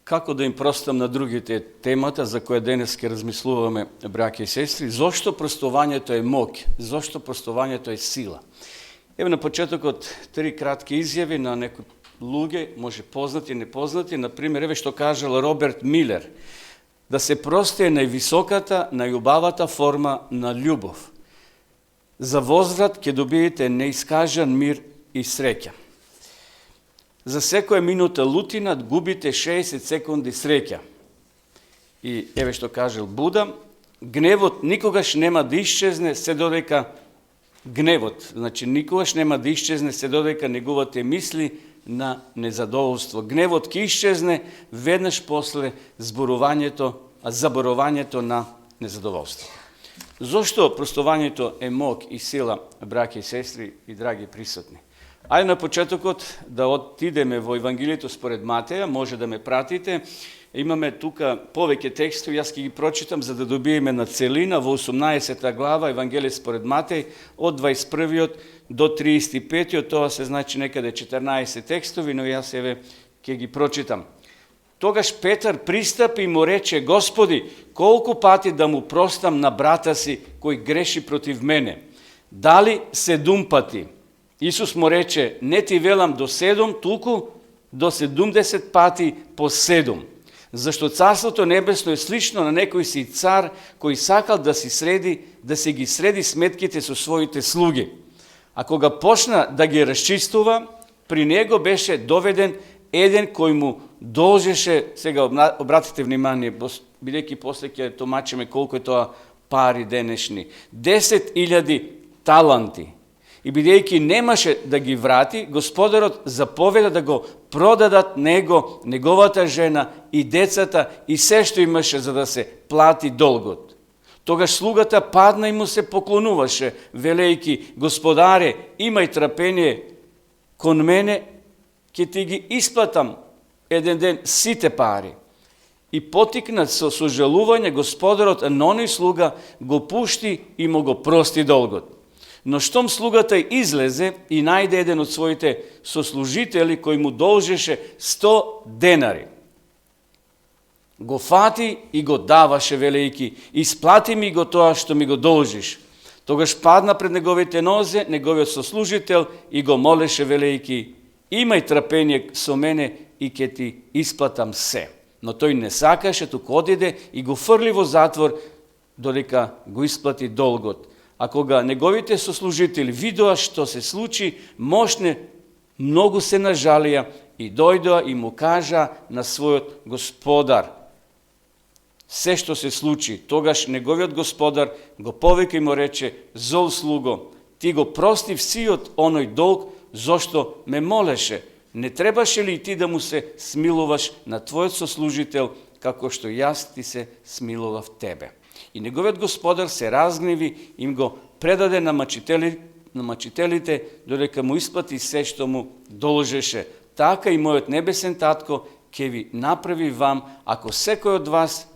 Како да им простам на другите темата за која денес ке размислуваме, браќа и сестри, зошто простувањето е мок, зошто простувањето е сила. Еве на почетокот 3 кратки изјави на некои луѓе, може познати, непознати, например, еве што кажал Роберт Милер, да се прости е највисоката, најубавата форма на љубов. За возврат ќе добиете неискажан мир и среќа. За секоја минута лутина губите 60 секунди среќа. И еве што кажал Буда, гневот никогаш нема да исчезне се додека гневот, значи никогаш нема да исчезне се додека неговите мисли на незадоволство. Гневот ќе исчезне веднаш после заборувањето на незадоволство. Зошто простувањето е мок и сила, браќа и сестри и драги присутни? Ајде на почетокот да отидеме во Евангелието според Матеја, може да ме пратите. Имаме тука повеќе текстови, јас ќе ги прочитам за да добиеме на целина во 18 глава Евангелие според Матеј од 21 до 35, тоа се значи некаде 14 текстови, но јас еве ќе ги прочитам. Тогаш Петар пристапи и му рече: Господи, колку пати да му простам на брата си кој греши против мене? Дали 7 пати? Исус му рече: не ти велам до 7, туку до 70 пати по 7. Зашто Царството небесно е слично на некој си цар кој сакал да си ги среди сметките со своите слуги. А кога почна да ги расчистува, при него беше доведен еден кој му должеше, сега обратите внимание, бидејќи после ќе томачиме колку е тоа пари денешни, 10.000 таланти. И бидејќи немаше да ги врати, господарот заповеда да го продадат него, неговата жена и децата и се што имаше за да се плати долгот. Тогаш слугата падна и му се поклонуваше, велејќи: Господаре, имај трпение кон мене, ќе ти ги исплатам еден ден сите пари. И потикнат со сожалување, господарот на оној слуга го пушти и му го прости долгот. Но штом слугата излезе и најде еден од своите сослужители кој му должеше 100 денари, го фати и го даваше, велејќи: исплати ми го тоа што ми го должиш. Тогаш падна пред неговите нозе неговиот сослужител и го молеше, велејќи: имај трпение со мене и ќе ти исплатам се. Но тој не сакаше, туку одиде и го фрли во затвор додека го исплати долгот. А кога неговите сослужители видоа што се случи, мошне многу се нажалија и дојдоа и му кажа на својот господар се што се случи. Тогаш неговиот господар го повика и му рече: зол слуго, ти го простив сиот оној долг, зошто ме молеше? Не требаше ли ти да му се смилуваш на твојот сослужител, како што јас ти се смилував тебе? И неговиот господар се разгневи, им го предаде на мачителите, додека му исплати се што му должеше. Така и мојот небесен татко ќе ви направи вам, ако секој од вас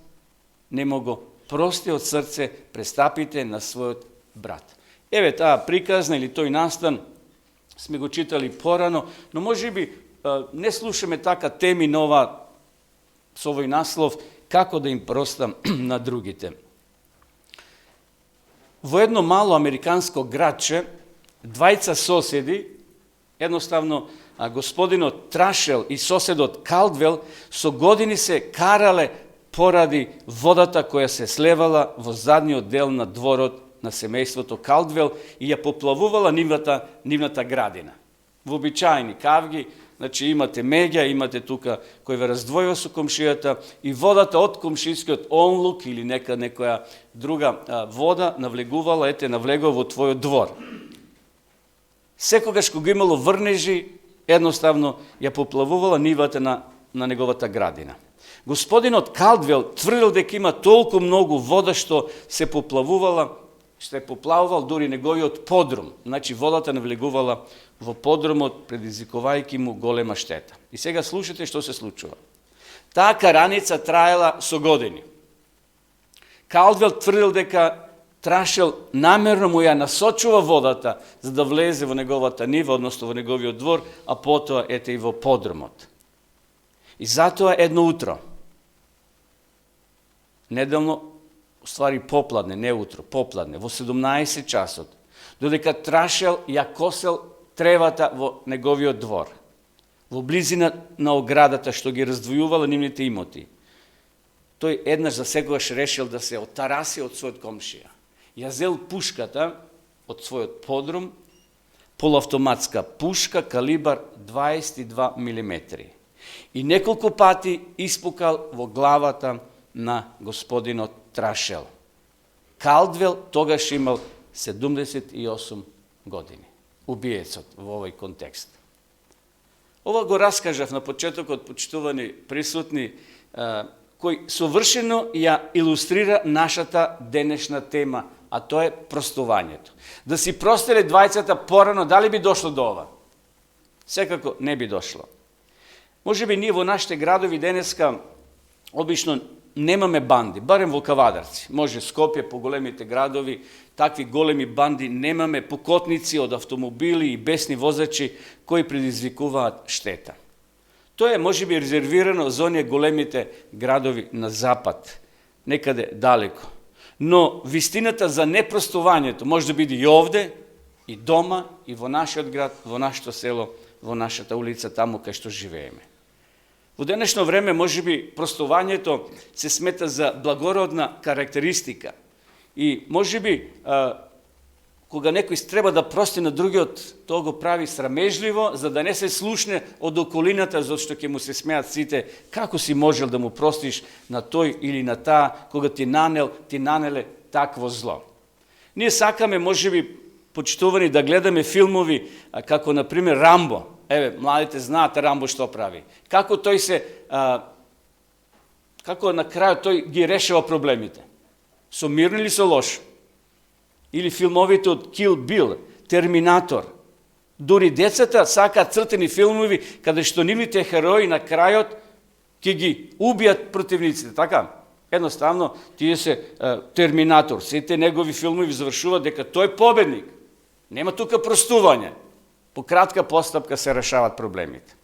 не му го прости од срце, престапите на својот брат. Еве таа приказна или тој настан сме го читали порано, но може би не слушаме така теми нова со овој наслов како да им простам на другите. Во едно мало американско градче, двајца соседи, едноставно господинот Трашел и соседот Калдвел, со години се карале поради водата која се слевала во задниот дел на дворот на семејството Калдвел и ја поплавувала нивната градина. Вообичаени кавги, значи имате меѓа, имате тука кој ве раздвојува со комшијата и водата од комшискиот онлук или некоја друга вода навлегува во твојот двор. Секогаш кога имало врнежи, едноставно ја поплавувала нивата на неговата градина. Господинот Калдвел тврдел дека има толку многу вода што се поплавувал дури неговиот подрум. Значи водата навлегувала во подрумот, предизвикувајќи му голема штета. И сега слушате што се случува. Таа караница траела со години. Калдвел тврдел дека Трашел намерно му ја насочува водата за да влезе во неговата нива, односно во неговиот двор, а потоа ете и во подрумот. И затоа едно утро, недавно, ствари попладне, не утро, попладне, во 17 часот, додека Трашел ја косел тревата во неговиот двор, во близина на оградата што ги раздвојувала нивните имоти, тој еднаш за секогаш решил да се отараси од својот комшија. Ја зел пушката од својот подрум, полуавтоматска пушка калибар 22 мм. И неколку пати испукал во главата на господинот Трашел. Калдвел тогаш имал 78 години. Убиецот во овој контекст. Ова го раскажав на почетокот, почитувани присутни, кој совршено ја илустрира нашата денешна тема, а тоа е простувањето. Да си простеле двајцата порано, дали би дошло до ова? Секако не би дошло. Може би ние во нашите градови денеска обично немаме банди, барем во Кавадарци. Може Скопје, по големите градови, такви големи банди немаме, покотници од автомобили и бесни возачи кои предизвикуваат штета. Тоа е може би резервирано за оние големите градови на запад, некаде далеко. Но вистината за непростувањето може да биде и овде, и дома, и во нашиот град, во нашето село, во нашата улица, таму кај што живееме. Во денешно време може би простувањето се смета за благородна карактеристика и може би кога некој треба да прости на другиот, тоа го прави срамежливо, за да не се слушне од околината, зашто ќе му се смеат сите, како си можел да му простиш на тој или на таа, кога ти нанеле такво зло. Ние сакаме, може би, почитувани, да гледаме филмови, како, например, Рамбо. Еве, младите знаат Рамбо што прави. Како тој се, како на крајот тој ги решава проблемите. Со мирно или со лошо? Или филмовите од Kill Bill, Терминатор. Дури децата сакаат цртени филмови каде што нивните херои на крајот ќе ги убијат противниците, така? Едноставно, тие се Терминатор. Сите негови филмови завршуваат дека тој победник. Нема тука простување. По кратка постапка се решават проблемите.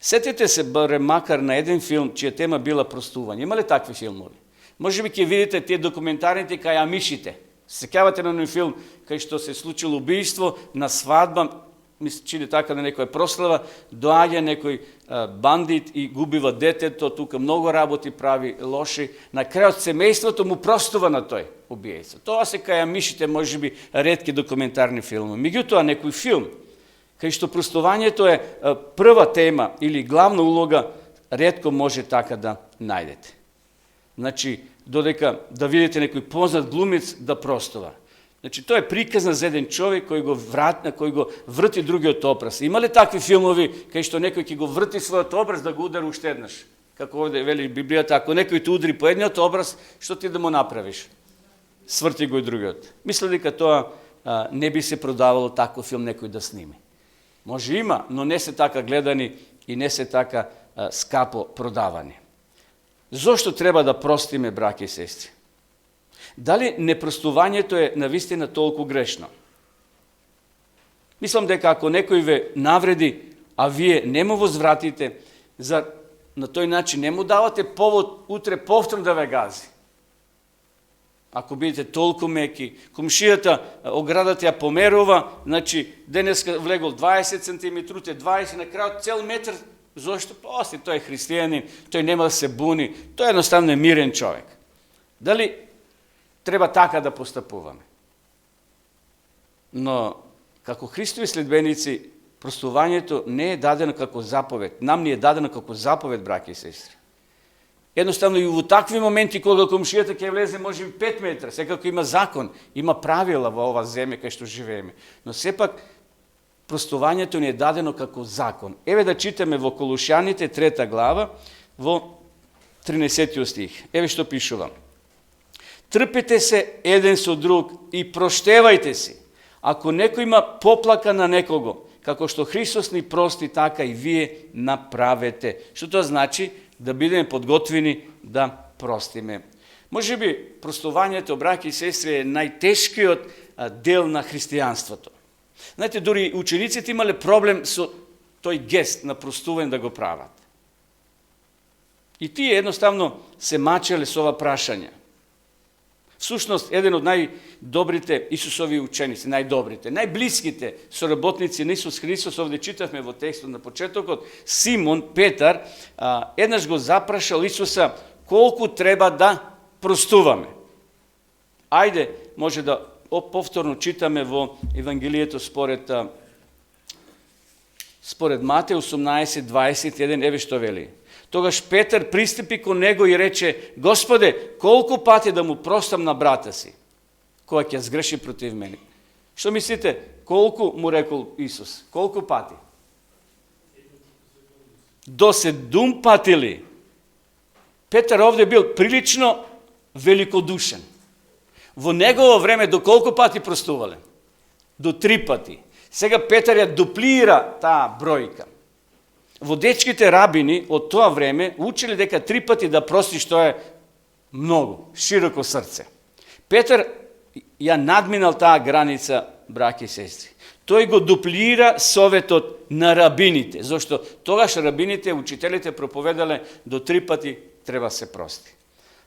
Сетете се барем макар на еден филм чија тема била простување. Има ли такви филмови? Може би ќе видите тие документарните кај амишите. Сеќавате на еден филм кај што се случило убиство на свадба, мисли чини така на некоја прослава, доаѓа некој бандит и губива детето, тука многу работи прави лоши, на крајот семејството му простува на тој убиеца. Тоа се кај амишите, може би, ретки документарни филми. Меѓутоа, некој филм кај што простувањето е прва тема или главна улога, ретко може така да најдете. Значи, додека да видите некој познат глумец да простува. Значи, тоа е приказна за еден човек кој го врти другиот образ. Има ли такви филмови кај што некој ќе го врти својот образ да го удари уште еднаш? Како овде вели Библијата, ако некој те удри по едниот образ, што ти да му направиш? Сврти го и другиот. Мисля дека тоа не би се продавало таков филм некој да сними. Може има, но не се така гледани и не се така скапо продавани. Зошто треба да простиме, браќи и сестри? Дали непростувањето е навистина толку грешно? Мислам дека ако некој ве навреди, а вие не му возвратите, на тој начин не му давате повод утре повторно да ве гази. Ако бидете толку меки, комшијата, оградата ја померува, значи денеска влегол 20 см, 20 на крајот цел метар. Зошто? После, тој е христијанин, тој нема да се буни, тој едноставно е мирен човек. Дали треба така да постапуваме? Но, како Христови следбеници, простувањето не е дадено како заповед. Нам ни е дадено како заповед, браќи и сестри. Едноставно и во такви моменти кога комшијата ќе влезе може би 5 метра, секако има закон, има правила во ова земја кај што живееме. Но сепак простувањето ни е дадено како закон. Еве да читаме во Колушјаните 3 глава во 13 стих. Еве што пишува. Трпете се еден со друг и проштевајте се. Ако некој има поплака на некого, како што Христос ни прости, така и вие направете. Што тоа значи? Да бидеме подготвени да простиме. Може би простувањето, браќи и сестри, е најтешкиот дел на христијанството. Знаете, дури учениците имале проблем со тој гест на простување да го прават. И тие едноставно се мачеле со ова прашање. Всушност, еден од најдобрите Исусови ученици, најдобрите, најблиските соработници на Исус Христос, овде читавме во текстот на почетокот, Симон Петар, еднаш го запрашал Исуса колку треба да простуваме. Ајде, може да повторно читаме во Евангелието според Матеј 18:21, еве што вели. Тогаш Петар пристапи кон него и рече: Господе, колку пати да му простам на брата си, која ќе сгреши против мене? Што мислите, колку му рекол Исус? Колку пати? До 7 пати ли? Петар овде бил прилично великодушен. Во негово време до колку пати простувале? До 3 пати. Сега Петар ја дуплира таа бројка. Водечките рабини од тоа време учили дека 3 пати да прости, што е многу, широко срце. Петар ја надминал таа граница, браќи и сестри. Тој го дуплира советот на рабините, зашто тогаш рабините, учителите проповедале до 3 пати треба се прости.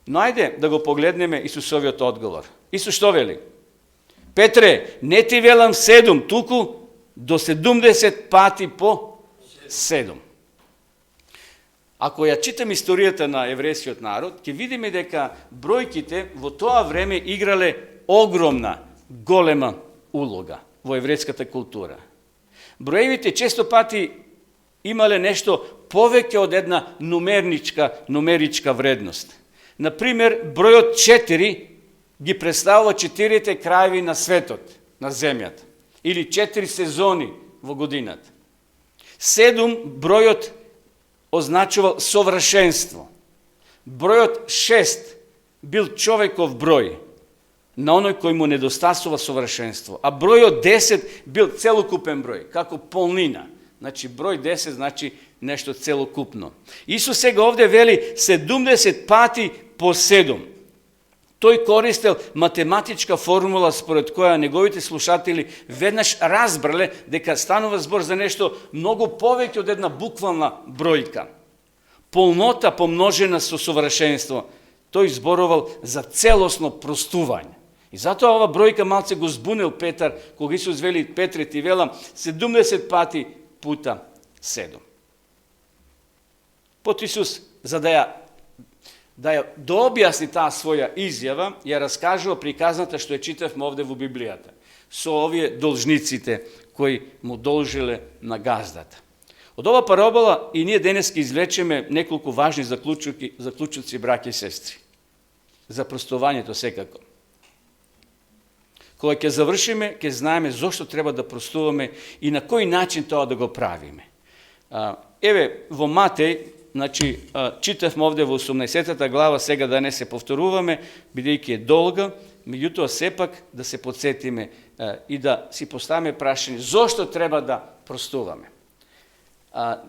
Но ајде да го погледнеме Исусовиот одговор. Исус што вели? Петре, не ти велам 7, туку до 70 пати по 7. Ако ја читам историјата на еврејскиот народ, ќе видиме дека бројките во тоа време играле огромна, голема улога во еврејската култура. Броевите често пати имале нешто повеќе од една нумеричка вредност. Например, бројот 4 ги представува 4 крајеви на светот, на земјата, или 4 сезони во годината. 7 бројот означувал совршенство. Бројот 6 бил човеков број, на оној кој му недостасува совршенство. А бројот 10 бил целокупен број, како полнина. Значи, број 10 значи нешто целокупно. Исус сега овде вели 70 пати по 7. Тој користел математичка формула според која неговите слушатели веднаш разбрале дека станува збор за нешто многу повеќе од една буквална бројка. Полнота помножена со совршенство. Тој зборувал за целосно простување. И затоа ова бројка малце го збунил Петар, кога Исус вели: Петре, ти велам 70 пати пута 7. Пот Исус, за да објасни таа своја изјава, ја раскажува приказната што ја читавме овде во Библијата, со овие должниците кои му должеле на газдата. Од ова парабола и ние денеска извлечеме неколку важни заклучоци, браќи и сестри. За простувањето секако. Кога ќе завршиме, ќе знаеме зошто треба да простуваме и на кој начин тоа да го правиме. Еве, во Матеј, значи, читавме овде во 18-та глава, сега да не се повторуваме, бидејќи е долга, меѓутоа сепак да се подсетиме и да си поставиме прашање зошто треба да простуваме.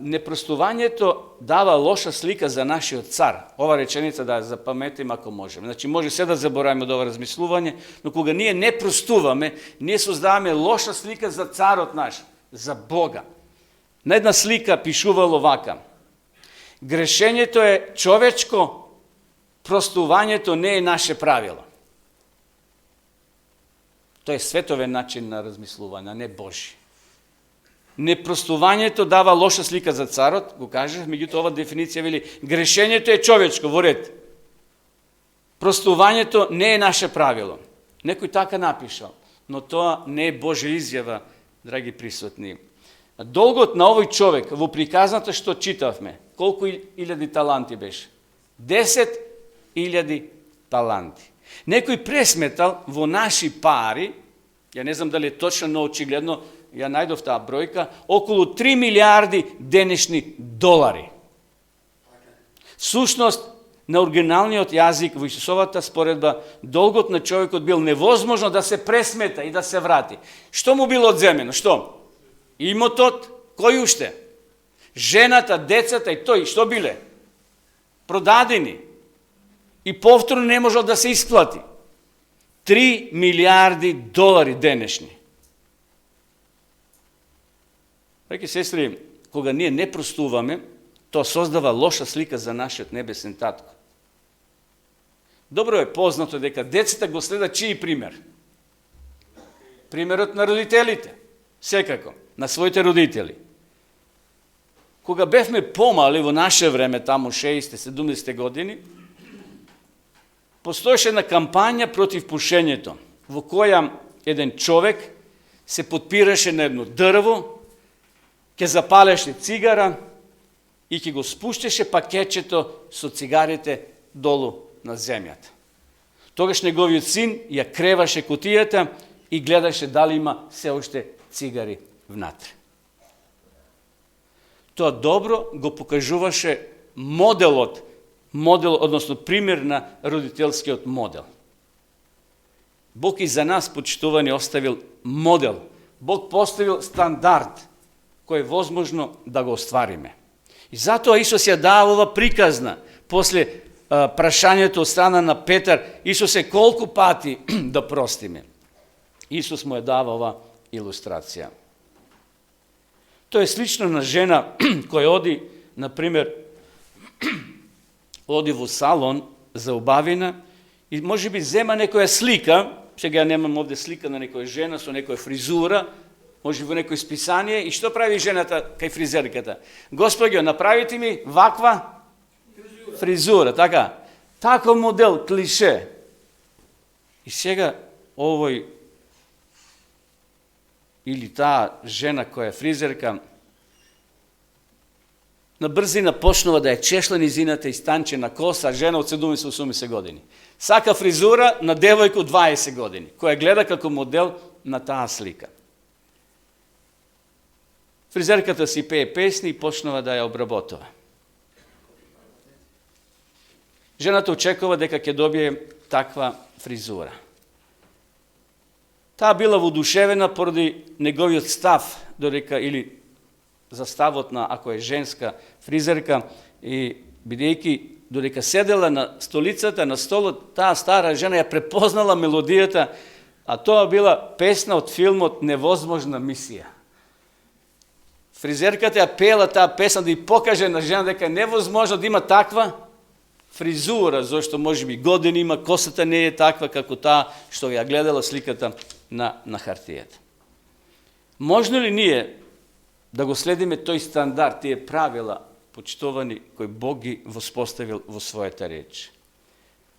Непростувањето дава лоша слика за нашиот цар. Ова реченица да ја запаметиме ако можеме. Значи, може се да забораваме од ова размислување, но кога ние не простуваме, ние создаваме лоша слика за царот наш, за Бога. На една слика пишувало вака: грешењето е човечко, простувањето не е наше правило. Тоа е световен начин на размислување, а не Божи. Непростувањето дава лоша слика за царот, го кажав, меѓутоа ова дефиниција вели грешењето е човечко, во ред. Простувањето не е наше правило. Некој така напишал, но тоа не е Божја изјава, драги присутни. Долгот на овој човек во приказната што читавме, колку илјади таланти беше? 10.000 таланти. Некој пресметал во наши пари, ја не знам дали е точно, но очигледно ја најдов таа бројка, околу 3 милиарди денешни долари. Сушност, на оригиналниот јазик во Исусовата споредба, долгот на човекот бил невозможно да се пресмета и да се врати. Што му било одземено? Што? Имотот, кој уште? Жената, децата и тој, што биле? Продадени. И повторно не можел да се исплати. 3 милиарди долари денешни. Реки, сестри, кога ние не простуваме, тоа создава лоша слика за нашиот небесен татко. Добро е познато дека децата го следат чии пример? Примерот на родителите. Секако, на своите родители. Кога бевме помали во наше време, таму 60-70 години, постоеше една кампања против пушењето, во која еден човек се подпираше на едно дрво, ќе запалеше цигара и ќе го спуштеше пакетчето со цигарите долу на земјата. Тогаш неговиот син ја креваше кутијата и гледаше дали има се уште цигари внатре. Тоа добро го покажуваше модел, односно пример на родителскиот модел. Бог и за нас, почитувани, оставил модел. Бог поставил стандард кој е возможно да го оствариме. И затоа Исус ја дава ова приказна после прашањето од страна на Петар, Исусе, колку пати да простиме? Исус му ја дава ова илустрација. Тоа е слично на жена која оди, например, оди во салон за убавина и може би зема некоја слика, сега немам овде слика на некоја жена со некоја фризура, може во некој списание, и што прави жената кај фризерката? Господјо, направите ми ваква фризура, така? Таков модел, клише. И сега овој или таа жена која е фризерка на брзина почнува да ја чешла низината и станчена коса, жена од 70-80 години. Сака фризура на девојка од 20 години, која гледа како модел на таа слика. Фризерката си пее песни и почнува да ја обработува. Жената очекува дека ќе добие таква фризура. Таа била воодушевена поради неговиот став, додека или за ставот на, ако е женска фризерка, и бидејќи додека седела на столицата, на столот, таа стара жена ја препознала мелодијата, а тоа била песна од филмот Невозможна мисија. Фризерката ја пеела таа песна да ја покаже на жена дека е невозможно да има таква фризура, зашто може би години има, косата не е таква како таа што ја гледала сликата на хартијата. Можно ли ние да го следиме тој стандард, тие правила, почитувани, кои Бог ги воспоставил во својата реч?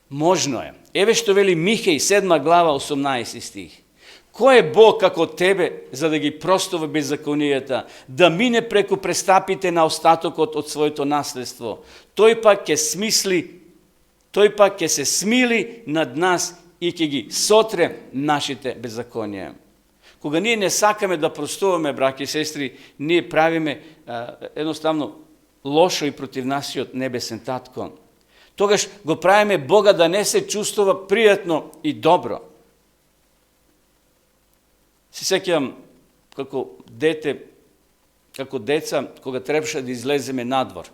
Можно е. Еве што вели Михеј 7 глава 18 стих. Кој е Бог како тебе за да ги простува беззаконијата, да мине преку престапите на остатокот од своето наследство? Тој пак ќе се смили над нас и ќе ги сотре нашите беззаконија. Кога ние не сакаме да простуваме, браќи и сестри, ние правиме едноставно лошо и против насиот небесен татко. Тогаш го правиме Бога да не се чувствува пријатно и добро. Се сеќавам како деца, кога требаше да излеземе надвор.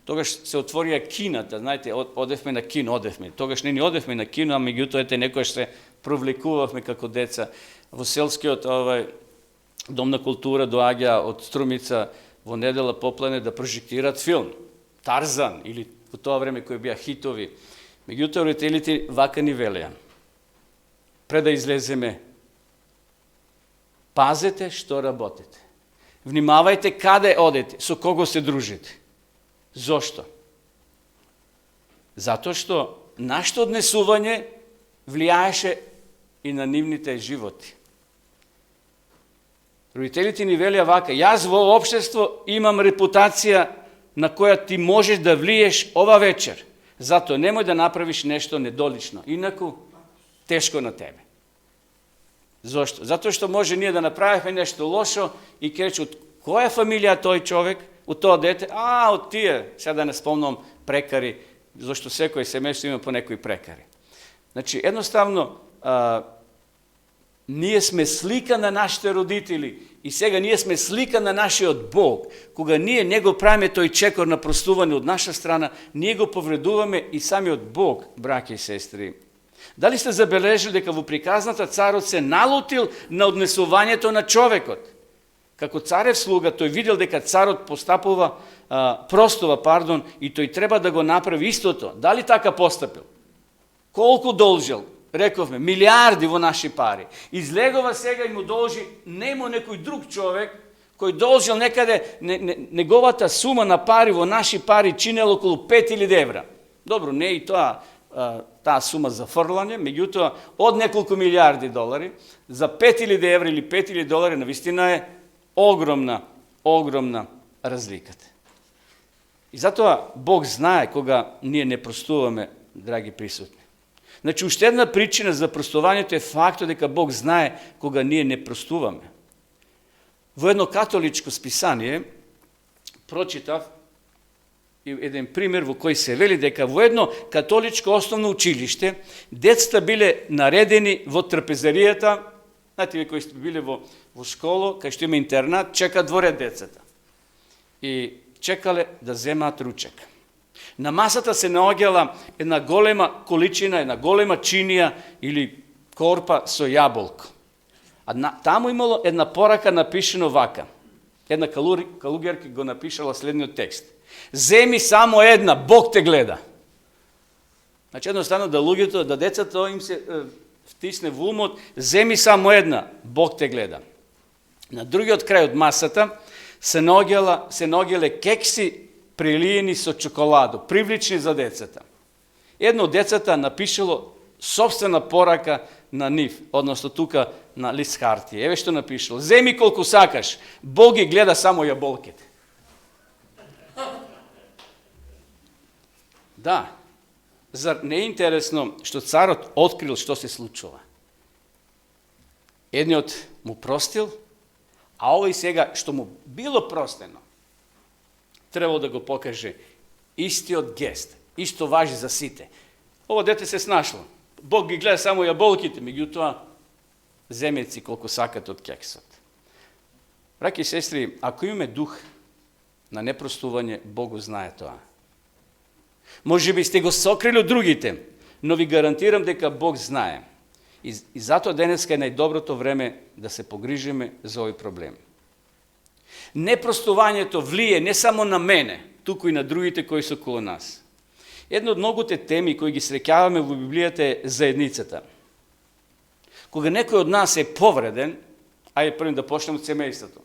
Тогаш се отворија кината, знаете, одевме на кино, Тогаш не ни одевме на кино, а меѓутоа некојаш се провлекувавме како деца. Во селскиот дом на култура доаѓа од Струмица во недела попладне да прожектират филм. Тарзан, или во тоа време кои беа хитови. Меѓутоа родителите вака ни велеа. Пред да излеземе, пазете што работите. Внимавајте каде одете, со кого се дружите. Зошто? Затоа што нашето однесување влијаеше и на нивните животи. Родителите ни велеа вака: јас во општество имам репутација на која ти можеш да влиеш ова вечер. Затоа немој да направиш нешто недолично, инаку тешко на тебе. Зошто? Затоа што може ние да направиме нешто лошо и ќе рече: од која фамилија тој човек, од тоа дете? Од тие, сега да не спомнам прекари, зашто секој семејство има по некои прекари. Значи, едноставно, ние сме слика на нашите родители и сега ние сме слика на нашиот Бог. Кога ние не го правиме тој чекор на простување од наша страна, ние го повредуваме и самиот Бог, браќи и сестри. Дали сте забележили дека во приказната царот се налутил на однесувањето на човекот? Како царев слуга, тој видел дека царот простува, и тој треба да го направи истото. Дали така постапил? Колку должел? Рековме, милиарди во наши пари. Излегува сега и му должи нему некој друг човек, кој должел некаде, неговата сума на пари во наши пари чинела околу 5000 евра. Добро, не и таа сума за фрлање, меѓутоа, од неколку милиарди долари, за 5000 евра или 5000 долари, навистина е огромна разликата. И затоа Бог знае кога ние не простуваме, драги присутни. Значи, уште една причина за простувањето е фактот дека Бог знае кога ние не простуваме. Во едно католичко списание прочитав еден пример во кој се вели дека во едно католичко основно училиште децата биле наредени во трпезаријата, знаете ви кои сте биле во школа, кај што има интернат, чекат во ред децата. И чекале да земаат ручек. На масата се наоѓала една голема количина, една голема чинија или корпа со јаболко. А таму имало една порака напишено вака. Една калугерка го напишала следниот текст. Земи само една, Бог те гледа. Значи едноставно да децата им се втисне во умот, земи само една, Бог те гледа. На другиот крај од масата се наоѓале кекси прилиени со чоколадо, привлични за децата. Едно од децата напишало собствена порака на нив, односно тука на лист хартија. Еве што напишало. Земи колку сакаш, Бог ги гледа само јаболките. Да, зар не е интересно што царот открил што се случува? Едниот му простил, а овој сега што му било простено, требало да го покаже истиот гест. Исто важи за сите. Ово дете се снашло. Бог ги гледа само јаболките, меѓутоа земеци колку сакат од кексот. Браќи и сестри, ако имаме дух на непростување, Бог го знае тоа. Може би сте го сокрили од другите, но ви гарантирам дека Бог знае. И затоа денеска е најдоброто време да се погрижиме за овој проблем. Непростувањето влие не само на мене, туку и на другите кои се околу нас. Една од многуте теми кои ги среќаваме во Библијата е заедницата. Кога некој од нас е повреден, ајде прво да почнем од семејството.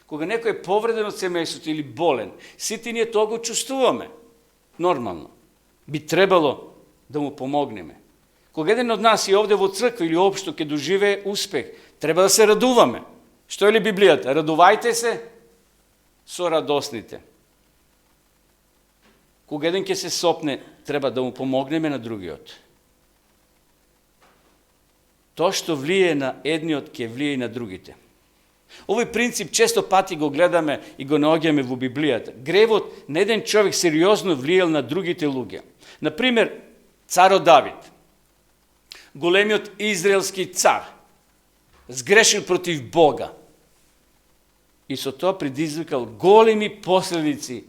Кога некој е повреден од семејството или болен, сите ние тоа го чувствуваме. Нормално. Би требало да му помогнеме. Кога еден од нас е овде во црква или општо ќе доживее успех, треба да се радуваме. Што е ли Библијата? Радувајте се со радосните. Кога еден ќе се сопне, треба да му помогнеме на другиот. Тоа што влие на едниот, ќе влие и на другите. Овој принцип често пати го гледаме и го наоѓаме во Библијата. Гревот на еден човек сериозно влиел на другите луѓе. Например, царот Давид, големиот израелски цар, сгрешил против Бога и со тоа предизвикал големи последици.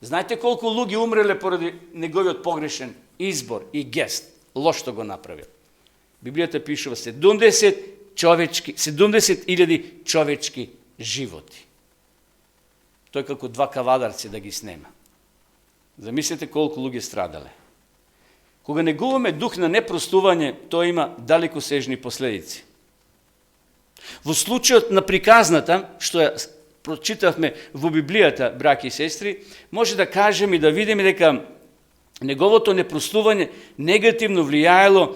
Знаете колку луѓе умреле поради неговиот погрешен избор и гест, лошто го направил. Библијата пишува 70.000 човечки животи. Тој како два кавадарци да ги снема. Замислете колку луѓе страдале. Кога негуваме дух на непростување, тоа има далекосежни последици. Во случајот на приказната, што ја прочитавме во Библијата, браќи и сестри, може да кажеме и да видиме дека неговото непростување негативно влијаело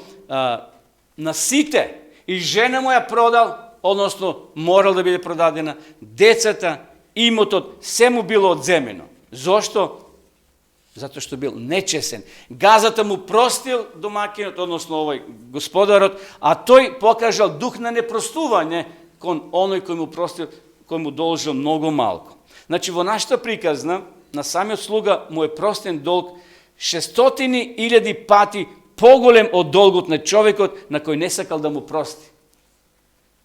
на сите. И жена му ја продал, односно морал да биде продадена, децата, имотот, се му било одземено. Зошто? Затоа што бил нечесен. Газата му простил домакинот, односно овој господарот, а тој покажал дух на непростување кон оној кој му простил, кој му должил многу малку. Значи, во нашата приказна, на самиот слуга му е простен долг 600.000 пати поголем од долгот на човекот на кој не сакал да му прости.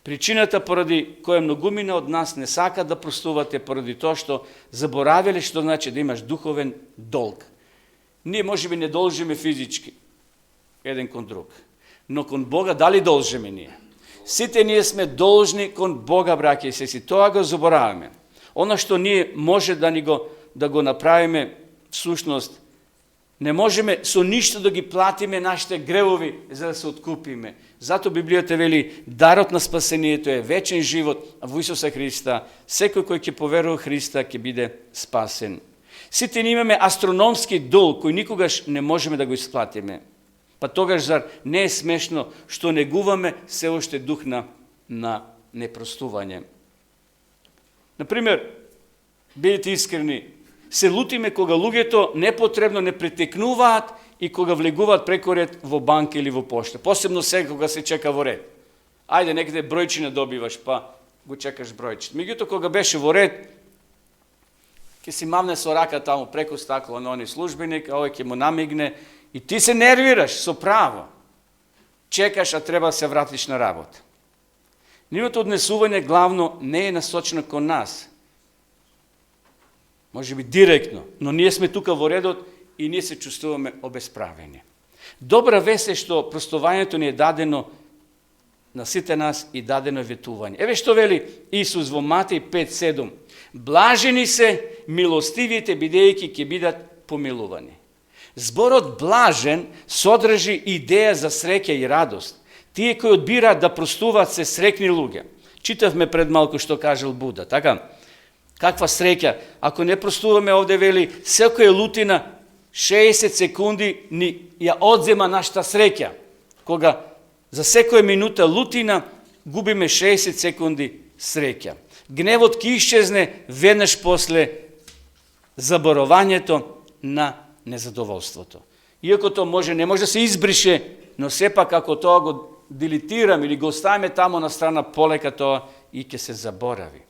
Причината поради која многумина од нас не сакат да простувате поради тоа што заборавиле што значи да имаш духовен долг. Ние можеби не должиме физички еден кон друг, но кон Бога дали должиме ние? Сите ние сме должни кон Бога, браќа и сестри. Тоа го забораваме. Оно што ние може да го направиме, всушност, не можеме со ништо да ги платиме нашите гревови за да се откупиме. Зато Библијата вели, дарот на спасението е вечен живот во Исуса Христа. Секој кој ќе поверува Христа ќе биде спасен. Сите ние имаме астрономски долг кој никогаш не можеме да го исплатиме. Па тогаш зар не е смешно што негуваме се уште дух на непростување? Например, бидете искрени, се лутиме кога луѓето непотребно не претекнуваат и кога влегуваат преко ред во банка или во пошта. Посебно сега кога се чека во ред. Ајде, некаде бројчина добиваш, па го чекаш бројче. Меѓутоа кога беше во ред, ќе си мавне со рака таму преко стакло на оној службеник, а овој ќе му намигне и ти се нервираш со право. Чекаш, а треба да се вратиш на работа. Нивото однесување главно не е насочено кон нас. Може би директно, но ние сме тука во редот и ние се чувствуваме обесправени. Добра вест е што простувањето ни е дадено на сите нас и дадено ветување. Еве што вели Исус во Матеј 5:7. Блажени се милостивите, бидејќи ќе бидат помилувани. Зборот блажен содржи идеја за среќа и радост. Тие кои одбираат да простуваат се срекни луѓе. Читавме пред малку што кажал Буда, така? Каква среќа? Ако не простуваме, овде вели, секоја лутина 60 секунди ни ја одзема нашата среќа. Кога за секоја минута лутина губиме 60 секунди среќа. Гневот ќе исчезне веднаш после заборувањето на незадоволството. Иако то не може да се избрише, но сепак ако тоа го делетираме или го оставиме тамо на страна, полека тоа и ќе се заборави.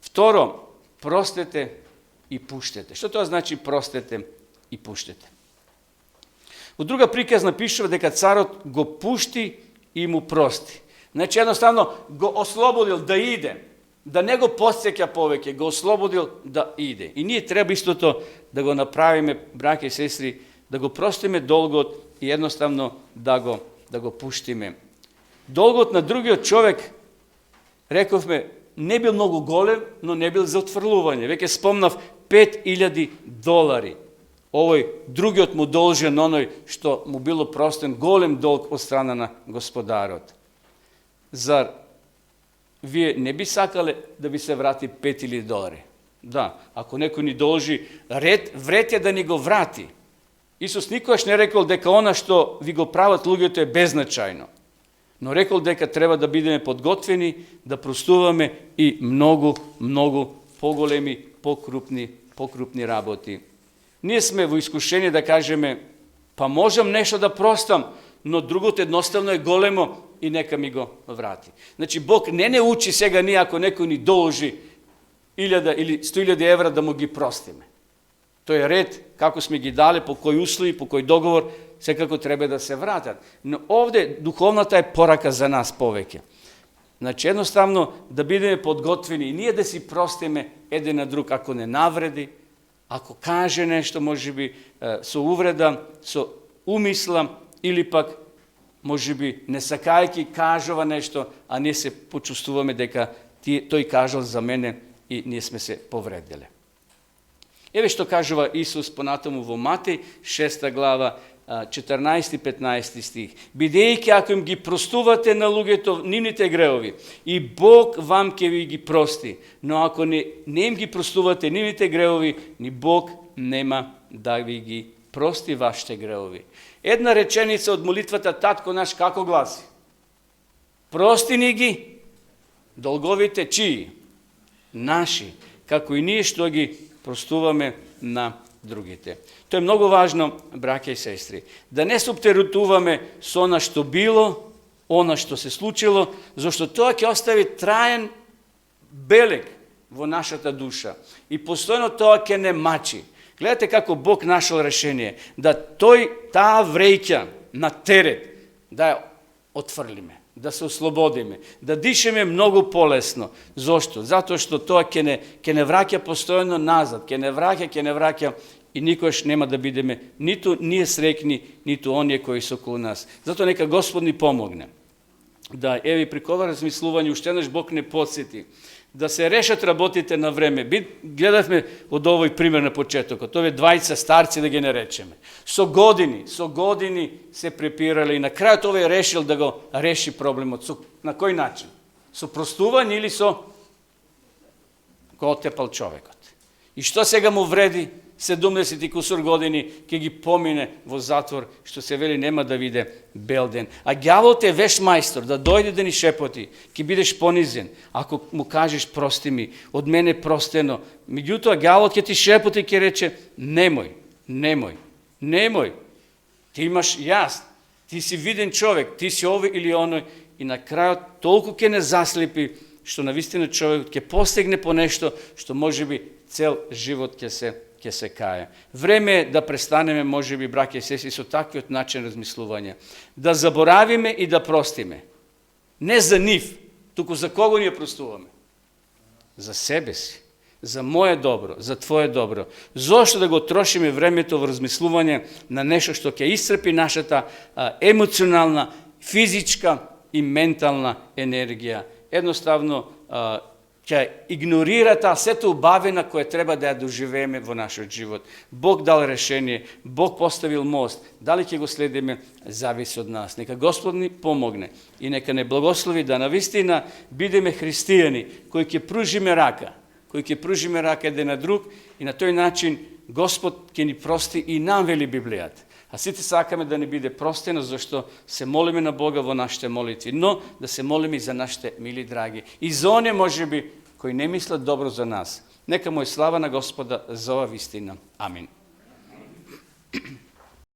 Второ, простете и пуштете. Што тоа значи простете и пуштете? Во друга приказ напишува дека царот го пушти и му прости. Значи едноставно го ослободил да иде, да не го подсеќа повеќе, го ослободил да иде. И ние треба истото да го направиме, браќа и сестри, да го простиме долгот и едноставно да го пуштиме. Долгот на другиот човек, рековме, не бил многу голем, но не бил за отфрлување. Веќе спомнав $5,000. Овој другиот му должен оној што му било простен голем долг од страна на господарот. Зар вие не би сакале да ви се врати $5,000? Да, ако некој ни должи, вред е да ни го врати. Исус никогаш не рекол дека она што ви го прават луѓето е беззначајно, но рекол дека треба да бидеме подготвени, да простуваме и многу поголеми, покрупни работи. Ние сме во искушение да кажеме, па можам нешто да простам, но другото едноставно е големо и нека ми го врати. Значи, Бог не учи сега ние, ако некој ни должи 1000 или 100,000 евра, да му ги простиме. Тој е ред, како сме ги дали, по кој услови, по кој договор, секако треба да се вратат. Но овде духовната е порака за нас повеќе. Значи, едноставно да бидеме подготвени и ние да си простиме еден на друг, ако не навреди, ако каже нешто, може би со увреда, со умисла, или пак, може би, не сакајќи кажува нешто, а ние се почувствуваме дека тој кажал за мене и ние сме се повредиле. Еве што кажува Исус понатаму во Матеј 6 глава 14-15 стих. Бидејќи ако им ги простувате на луѓето нивните греови, и Бог вам ќе ви ги прости, но ако не им ги простувате нивните греови, ни Бог нема да ви ги прости вашите греови. Една реченица од молитвата Татко наш како гласи? Прости ни ги долговите чии? Наши, како и ние што ги простуваме на другите. Тоа е многу важно, браќа и сестри, да не се оптеретуваме со она што било, она што се случило, зашто тоа ќе остави траен белег во нашата душа и постојано тоа ќе не мачи. Гледате како Бог нашол решение да таа вреќа на терет да ја отфрлиме, да се ослободиме, да дишеме многу полесно. Зошто? Затоа што тоа ќе не враќа постојано назад, ќе не враќа и никош нема да бидеме ниту ние срекни, ниту оние кои се околу нас. Затоа нека Господ ни помогне. да еви преку ова размислување уште еднаш Бог не подсети да се решат работите на време. Гледавме од овој пример на почетокот, овие двајца старци да ги наречеме. Со години се препирале и на крајот овој решил да го реши проблемот. На кој начин? Со простување или со го отепал човекот? И што сега му вреди 70 и кусур години ќе ги помине во затвор, што се вели нема да виде бел ден. А ѓаволот е веш мајстор, да дојде да ни шепоти, ќе бидеш понизен, ако му кажеш прости ми, од мене простено. Меѓутоа ѓаволот ќе ти шепоти и ќе рече немој. Ти имаш јас, ти си виден човек, ти си овој или оној, и на крајот толку ќе не заслепи што навистина човекот ќе постигне по нешто што можеби цел живот ќе се кае. Време е да престанеме, можеби, браќа и сестри, со таквиот начин размислување. Да заборавиме и да простиме. Не за нив, туку за кого ние простуваме? За себе си, за моje добро, за твое добро. Зошто да го трошиме времето во размислување на нешто што ќе исцрпи нашата емоционална, физичка и ментална енергија? Едноставно ќе игнорира таа сета убавина која треба да ја доживееме во нашиот живот. Бог дал решение, Бог поставил мост. Дали ќе го следиме, зависи од нас. Нека Господ ни помогне и нека не благослови да навистина бидеме христијани кои ќе пружиме рака, еден на друг, и на тој начин Господ ќе ни прости и нам, вели Библијата. А сите сакаме да не биде простено, зашто се молиме на Бога во нашите молитви, но да се молиме и за нашите мили драги. И за оние, можеби, кои не мислат добро за нас. Нека му е слава на Господа за ова вистина. Амин.